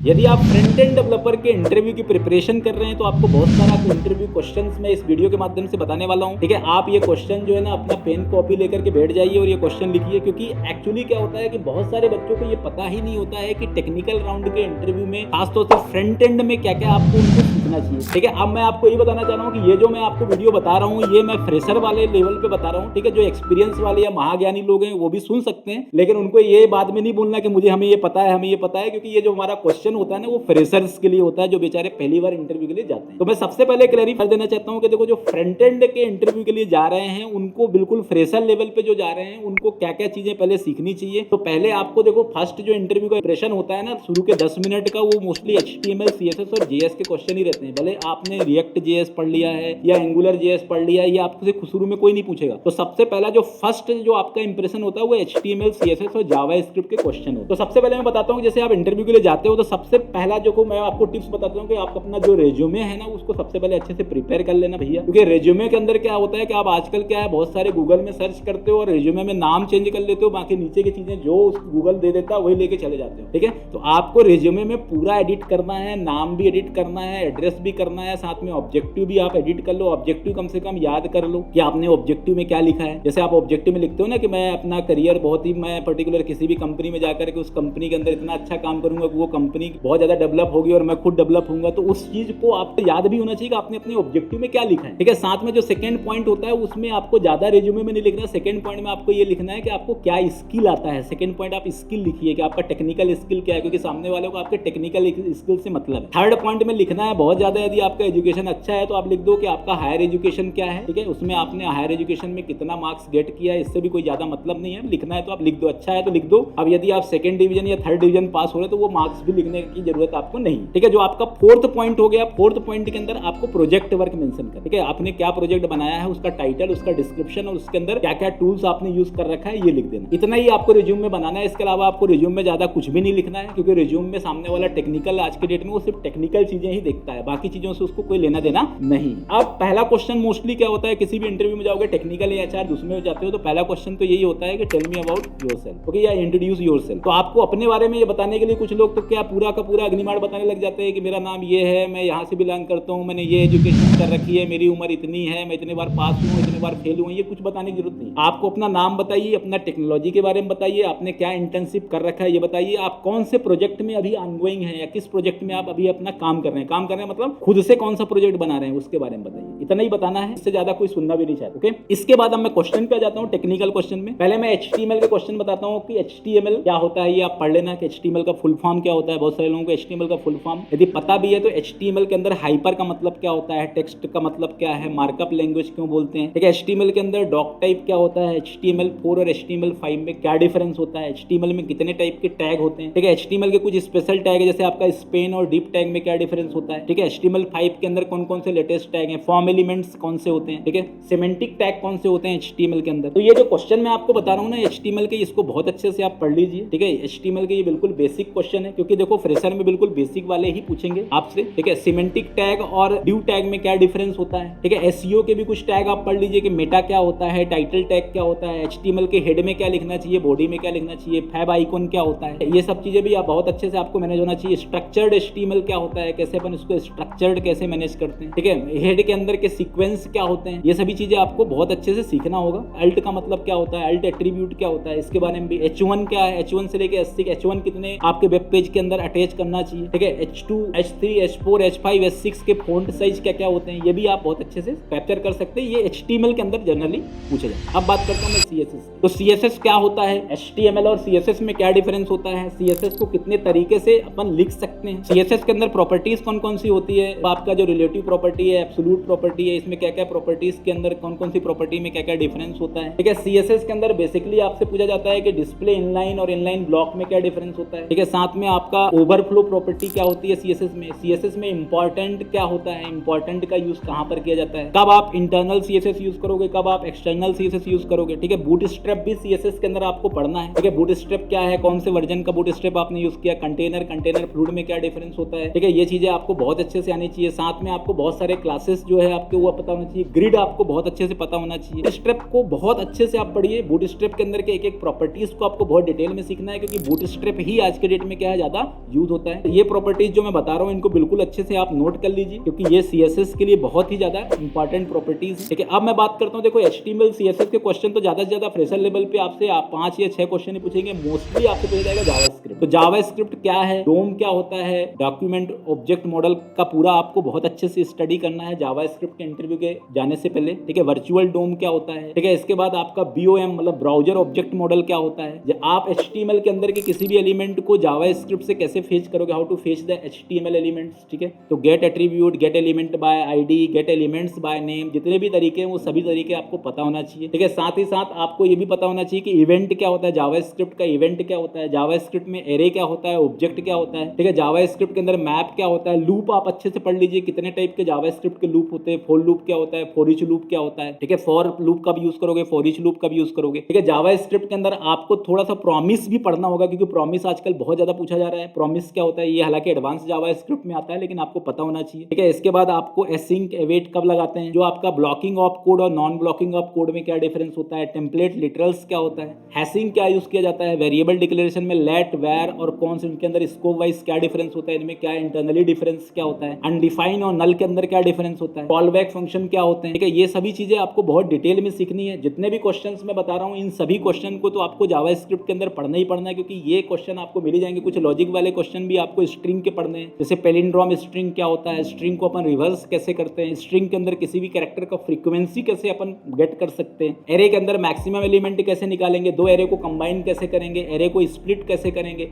यदि आप front end developer के इंटरव्यू की प्रिपरेशन कर रहे हैं तो आपको बहुत सारा इंटरव्यू क्वेश्चंस मैं इस वीडियो के माध्यम से बताने वाला हूं। ठीक है, आप ये क्वेश्चन जो है ना अपना पेन कॉपी लेकर के बैठ जाइए और ये क्वेश्चन लिखिए, क्योंकि एक्चुअली क्या होता है कि बहुत सारे बच्चों को ये पता ही नहीं होता है कि टेक्निकल राउंड के इंटरव्यू में खासतौर से फ्रंट एंड में क्या क्या आपको उनको सीखना चाहिए। ठीक है, अब मैं आपको ये बताना चाह रहा हूँ कि ये जो मैं आपको वीडियो बता रहा हूँ ये मैं फ्रेशर वाले लेवल पे बता रहा हूँ। ठीक है, जो एक्सपीरियंस वाले या महाज्ञानी लोग हैं वो भी सुन सकते हैं, लेकिन उनको ये बाद में नहीं बोलना कि मुझे हमें ये पता है, हमें ये पता है, क्योंकि ये जो हमारा क्वेश्चन होता है ना वो फ्रेशर्स के लिए होता है जो बेचारे पहली बार इंटरव्यू के लिए जाते हैं। तो मैं सबसे पहले क्लैरिफाई देना चाहता हूं कि देखो, जो फ्रंट एंड के इंटरव्यू के लिए जा रहे हैं उनको बिल्कुल फ्रेशर लेवल पे जो जा रहे हैं उनको क्या क्या चीजें पहले सीखनी चाहिए। तो पहले आपको देखो, फर्स्ट जो इंटरव्यू का इंप्रेशन होता है ना शुरू के 10 मिनट का, वो मोस्टली HTML CSS और JS के क्वेश्चन ही रहते हैं। भले आपने रिएक्ट JS पढ़ लिया है या एंगुलर JS पढ़ लिया है, ये आपसे शुरू में कोई नहीं पूछेगा। तो सबसे पहला जो फर्स्ट जो आपका इंप्रेशन होता है वो HTML CSS और जावास्क्रिप्ट के क्वेश्चन हो। तो सबसे पहले मैं बताता हूँ, जैसे आप इंटरव्यू के लिए जाते हो तो सबसे पहला जो मैं आपको टिप्स बताता हूँ कि आप अपना जो रेज्यूमे है ना उसको सबसे पहले अच्छे से प्रिपेयर कर लेना भैया। क्योंकि रेज्यूमे के अंदर क्या होता है कि आप आजकल क्या है बहुत सारे गूगल में सर्च करते हो और रेज्यूमे में नाम चेंज कर लेते हो, बाकी नीचे की चीजें जो गूगल दे देता है वही लेके चले जाते हो। ठीक है, तो आपको रेज्यूमे में पूरा एडिट करना है, नाम भी एडिट करना है, एड्रेस भी करना है, साथ में ऑब्जेक्टिव भी आप एडिट कर लो। ऑब्जेक्टिव कम से कम याद कर लो कि आपने ऑब्जेक्टिव में क्या लिखा है। जैसे आप ऑब्जेक्टिव में लिखते हो ना कि मैं अपना करियर बहुत ही मैं पर्टिकुलर किसी भी कंपनी में जाकर के उस कंपनी के अंदर इतना अच्छा काम करूंगा कि वो कंपनी बहुत ज्यादा डेवलप होगी और मैं खुद डेवलप होऊंगा, तो उस चीज को आपको याद भी होना चाहिए कि आपने अपने ऑब्जेक्टिव में क्या लिखा है। ठीक है, साथ में जो सेकंड पॉइंट होता है उसमें आपको ज्यादा रेज्यूमे में नहीं लिखना। सेकंड पॉइंट में आपको ये लिखना है कि आपको क्या स्किल आता है। सेकंड पॉइंट आप स्किल लिखिए कि आपका टेक्निकल स्किल क्या है, क्योंकि सामने वाले को आपके टेक्निकल स्किल से मतलब है। थर्ड पॉइंट में लिखना है बहुत ज्यादा, यदि आपका एजुकेशन अच्छा है तो आप लिख दो कि आपका हायर एजुकेशन क्या है। ठीक है, उसमें आपने हायर एजुकेशन में कितना मार्क्स गेट किया है, इससे भी कोई ज्यादा मतलब नहीं है। लिखना है तो आप लिख दो, अच्छा है तो लिख दो। अब यदि आप सेकंड डिवीजन या थर्ड डिवीजन पास हो रहे तो वो मार्क्स भी लिखने की जरूरत आपको नहीं। ठीक है, जो आपका फोर्थ पॉइंट हो गया, फोर्थ पॉइंट के अंदर आपको प्रोजेक्ट वर्क मेंशन कर। ठीक है, आपने क्या प्रोजेक्ट बनाया है, उसका टाइटल, उसका डिस्क्रिप्शन और उसके अंदर क्या क्या टूल्स आपने यूज कर रखा है ये लिख देना। इतना ही आपको रिज्यूम में बनाना है। इसके अलावा आपको रिज्यूम में ज्यादा कुछ भी नहीं लिखना है, क्योंकि रिज्यूम में सामने वाला टेक्निकल आज के डेट में वो सिर्फ टेक्निकल चीजें ही देखता है, बाकी चीजों से उसको कोई लेना देना नहीं। अब पहला क्वेश्चन मोस्टली क्या होता है, किसी भी इंटरव्यू में जाओगे टेक्निकल या HR उसमें हो जाते हो तो पहला क्वेश्चन तो यही होता है कि tell me about yourself. Okay, या इंट्रोड्यूस योरसेल्फ। तो आपको अपने बारे में ये बताने के लिए कुछ लोग तो क्या पूरा का पूरा अग्निमाड़ बताने लग जाते हैं कि मेरा नाम ये है, मैं यहाँ से बिलोंग करता हूँ, मैंने ये एजुकेशन कर रखी है, मेरी उम्र इतनी है, मैं इतने बार पास हूँ, इतने बार फेल हुआ। ये कुछ बताने की जरूरत नहीं। आपको अपना नाम बताइए, अपना टेक्नोलॉजी के बारे में बताइए, आपने क्या इंटर्नशिप कर रखा है ये बताइए, आप कौन से प्रोजेक्ट में अभी ऑनगोइंग है या किस प्रोजेक्ट में आप अभी अपना काम कर रहे हैं। काम कर रहे हैं मतलब खुद से कौन सा प्रोजेक्ट बना रहे हैं उसके बारे में बताइए। इतना ही बताना है, इससे ज्यादा कोई सुनना भी नहीं चाहता। ओके, इसके बाद अब मैं क्वेश्चन पे आ जाता हूँ, टेक्निकल क्वेश्चन में। पहले मैं HTML के क्वेश्चन बताता हूँ कि HTML क्या होता है, ये आप पढ़ लेना कि HTML का फुल फॉर्म क्या होता है। बहुत सारे लोगों को HTML का फुल फॉर्म यदि पता भी है तो HTML के अंदर हाइपर का मतलब क्या होता है, टेक्स्ट का मतलब क्या है, मार्कअप लैंग्वेज क्यों बोलते हैं। ठीक है, HTML के अंदर डॉक टाइप क्या होता है, HTML4 और HTML5 में क्या डिफरेंस होता है, HTML में कितने टाइप के टैग होते हैं। ठीक है, HTML के कुछ स्पेशल टैग है, जैसे आपका स्पेन और डीप टैग में क्या डिफरेंस होता है। ठीक है, HTML5 के अंदर कौन कौन से लेटेस्ट टैग हैं, फॉर्म एलिमेंट्स कौन से होते हैं। ठीक है, सिमेंटिक टैग कौन से होते हैं HTML के अंदर। तो ये जो क्वेश्चन मैं आपको बता रहा हूँ ना HTML के, इसको बहुत अच्छे से आप पढ़ लीजिए। ठीक है, HTML के ये बिल्कुल बेसिक क्वेश्चन है, क्योंकि देखो फ्रेशर में बिल्कुल बेसिक वाले ही पूछेंगे आपसे। ठीक है, सिमेंटिक टैग और ड्यू टैग में क्या डिफरेंस होता है। ठीक है, SEO के भी कुछ टैग आप पढ़ लीजिए कि मेटा क्या होता है, टाइटल टैग क्या होता है, HTML के हेड में क्या लिखना चाहिए, बॉडी में क्या लिखना चाहिए, फैब आइकॉन क्या होता है, ये सब चीजें भी आप बहुत अच्छे से आपको मैनेज होना चाहिए। स्ट्रक्चर्ड HTML क्या होता है, कैसे अपन इसको स्ट्रक्चर्ड कैसे मैनेज करते हैं। ठीक है, हेड के अंदर के सीक्वेंस क्या होते हैं, ये सभी चीजें आपको बहुत अच्छे से सीखना होगा। अल्ट का मतलब क्या होता है, अल्ट एट्रीब्यूट क्या होता है, इसके बारे में भी। H1 क्या है, H1 से लेके H6, H1 कितने आपके वेब पेज के अंदर अटैच करना चाहिए। ठीक है, H2, H3, H4, H5, H6 के फॉन्ट साइज क्या क्या होते हैं, ये भी आप बहुत अच्छे से कैप्चर कर सकते हैं। ये HTML के अंदर जनरली पूछे जाते हैं। अब बात करता हूँ मैं CSS। तो CSS क्या होता है, HTML और CSS में क्या डिफरेंस होता है, CSS को कितने तरीके से अपन लिख सकते हैं, CSS के अंदर प्रॉपर्टीज कौन कौन सी होती है, आपका जो रिलेटिव प्रॉपर्टी है, एब्सोल्यूट प्रॉपर्टी है, इसमें क्या क्या प्रॉपर्टीज के अंदर कौन कौन सी प्रॉपर्टी में क्या क्या डिफरेंस होता है। ठीक है, CSS के अंदर बेसिकली आपसे पूछा जाता है कि डिस्प्ले इनलाइन और इनलाइन ब्लॉक में क्या डिफरेंस होता है। ठीक है, साथ में आपका ओवरफ्लो प्रॉपर्टी क्या होती है CSS में। CSS में इंपॉर्टेंट क्या होता है, इंपॉर्टेंट का यूज कहां पर किया जाता है, कब आप इंटरनल CSS यूज करोगे, कब आप एक्सटर्नल CSS यूज करोगे। ठीक है, बूटस्ट्रैप भी CSS के अंदर आपको पढ़ना है। ठीक है, बूटस्ट्रैप क्या है, कौन से वर्जन का बूटस्ट्रैप आपने यूज किया, कंटेनर फ्लूइड में क्या डिफरेंस होता है। ठीक है, ये चीजें आपको बहुत अच्छे से आनी चाहिए। साथ में आपको बहुत सारे क्लासेस जो है आपके वो पता होना चाहिए, ग्रिड आपको बहुत अच्छे से पता होना चाहिए। बूटस्ट्रैप को बहुत अच्छे से आप पढ़िए। बूटस्ट्रैप के अंदर के एक एक प्रॉपर्टीज को आपको बहुत डिटेल में सीखना है, क्योंकि बूटस्ट्रैप ही आज के डेट में क्या है ज्यादा यूज होता है। ये प्रॉपर्टीज जो मैं बता रहा हूँ इनको बिल्कुल अच्छे से आप नोट कर लीजिए, क्योंकि ये CSS के लिए बहुत ही ज्यादा इंपॉर्टेंट प्रॉपर्टीज है। ठीक है, अब मैं बात करता हूँ, देखो HTML CSS के क्वेश्चन तो ज्यादा से ज्यादा फ्रेशर लेवल पे आपसे 5 या 6 क्वेश्चन ही पूछेंगे। मोस्टली आपसे पूछा जाएगा जावास्क्रिप्ट। तो जावास्क्रिप्ट क्या है, डोम क्या होता है, डॉक्यूमेंट ऑब्जेक्ट मॉडल का पूरा आपको बहुत अच्छे से स्टडी करना है जावास्क्रिप्ट के इंटरव्यू के जाने से पहले। ठीक है, वर्चुअल डोम क्या होता है, ठीक है, इसके बाद आपका BOM मतलब ब्राउजर ऑब्जेक्ट मॉडल क्या होता है, आप HTML के अंदर के किसी भी एलिमेंट को जावास्क्रिप्ट से कैसे फेच करोगे, how to fetch the HTML elements. ठीक है, तो get attribute, get element by ID, get elements by name, जितने भी तरीके हैं वो सभी तरीके आपको पता होना चाहिए। ठीक है, साथ ही साथ आपको ये भी पता होना चाहिए कि इवेंट क्या होता है, जावास्क्रिप्ट का इवेंट क्या होता है, जावास्क्रिप्ट में एरे क्या होता है, ऑब्जेक्ट क्या होता है। ठीक है, जावास्क्रिप्ट के अंदर मैप क्या होता है, लूप आप अच्छे से पढ़ लीजिए, कितने टाइप के जावास्क्रिप्ट के लूप होते हैं, फॉर लूप क्या होता है, फॉर ईच लूप क्या होता है। ठीक है, फॉर लूप कब यूज करोगे, फॉर ईच लूप कब यूज करोगे। ठीक है, जावास्क्रिप्ट के अंदर आपको थोड़ा सा प्रॉमिस भी पढ़ना होगा, क्योंकि प्रॉमिस आजकल बहुत ज्यादा पूछा जा रहा है। प्रॉमिस क्या होता है, ये हालांकि एडवांस जावास्क्रिप्ट में आता है, लेकिन आपको पता होना चाहिए। ठीक है, इसके बाद आपको एसिंक अवेट कब लगाते हैं, जो आपका ब्लॉकिंग ऑफ कोड और नॉन ब्लॉकिंग ऑफ कोड में क्या डिफरेंस होता है, टेम्पलेट लिटरल्स क्या होता है, हैशिंग क्या यूज किया जाता है, वेरिएबल डिक्लेरेशन में लेट, वेर और कॉन्स, इनके अंदर स्कोप वाइज क्या डिफरेंस होता है, इनमें क्या इंटरनली डिफरेंस क्या होता है, अनडिफाइन और नल के अंदर क्या डिफरेंस होता है, कॉलबैक फंक्शन क्या होते हैं। ठीक है, ये सभी चीजें आपको बहुत डिटेल में सीखनी है। जितने भी क्वेश्चंस मैं बता रहा हूँ इन सभी क्वेश्चन को तो आपको जावास्क्रिप्ट के अंदर पढ़ना ही पढ़ना है, क्योंकि ये क्वेश्चन आपको मिल ही जाएंगे। कुछ लॉजिक वाले क्वेश्चन भी आपको स्ट्रिंग के पढ़ने हैं, जैसे पैलिंड्रोम स्ट्रिंग क्या होता है, स्ट्रिंग को अपन रिवर्स कैसे करते हैं, स्ट्रिंग के अंदर किसी भी कैरेक्टर का फ्रीक्वेंसी कैसे अपन गेट कर सकते हैं, एरे के अंदर मैक्सिमम एलिमेंट कैसे निकालेंगे, दो एरे को कंबाइन कैसे करेंगे, एरे को स्प्लिट कैसे करेंगे।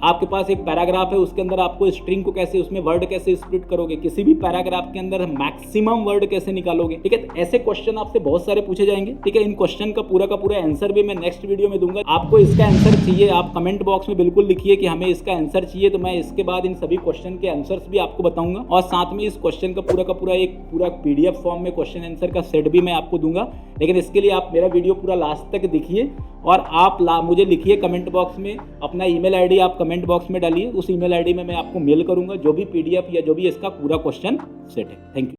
आपके पास एक पैराग्राफ है, उसके अंदर आपको स्ट्रिंग को कैसे, उसमें वर्ड कैसे स्प्लिट करोगे, किसी भी पैराग्राफ के अंदर मैक्सिमम वर्ड कैसे निकालोगे। ठीक है, तो ऐसे क्वेश्चन आपसे बहुत सारे पूछे जाएंगे। ठीक है, इन क्वेश्चन का पूरा आंसर भी मैं नेक्स्ट वीडियो में दूंगा। आपको इसका आंसर चाहिए, आप कमेंट बॉक्स में बिल्कुल लिखिए कि हमें इसका आंसर चाहिए, तो मैं इसके बाद इन सभी क्वेश्चन के आंसर्स भी आपको बताऊंगा, और साथ में इस क्वेश्चन का पूरा एक PDF फॉर्म में क्वेश्चन आंसर का सेट भी मैं आपको दूंगा। लेकिन इसके लिए आप मेरा वीडियो पूरा लास्ट तक देखिए, और आप मुझे लिखिए कमेंट बॉक्स में, अपना ईमेल आईडी आप कमेंट बॉक्स में डालिए, उस ईमेल आईडी में मैं आपको मेल करूंगा जो भी PDF या जो भी इसका पूरा क्वेश्चन सेट है। Thank you.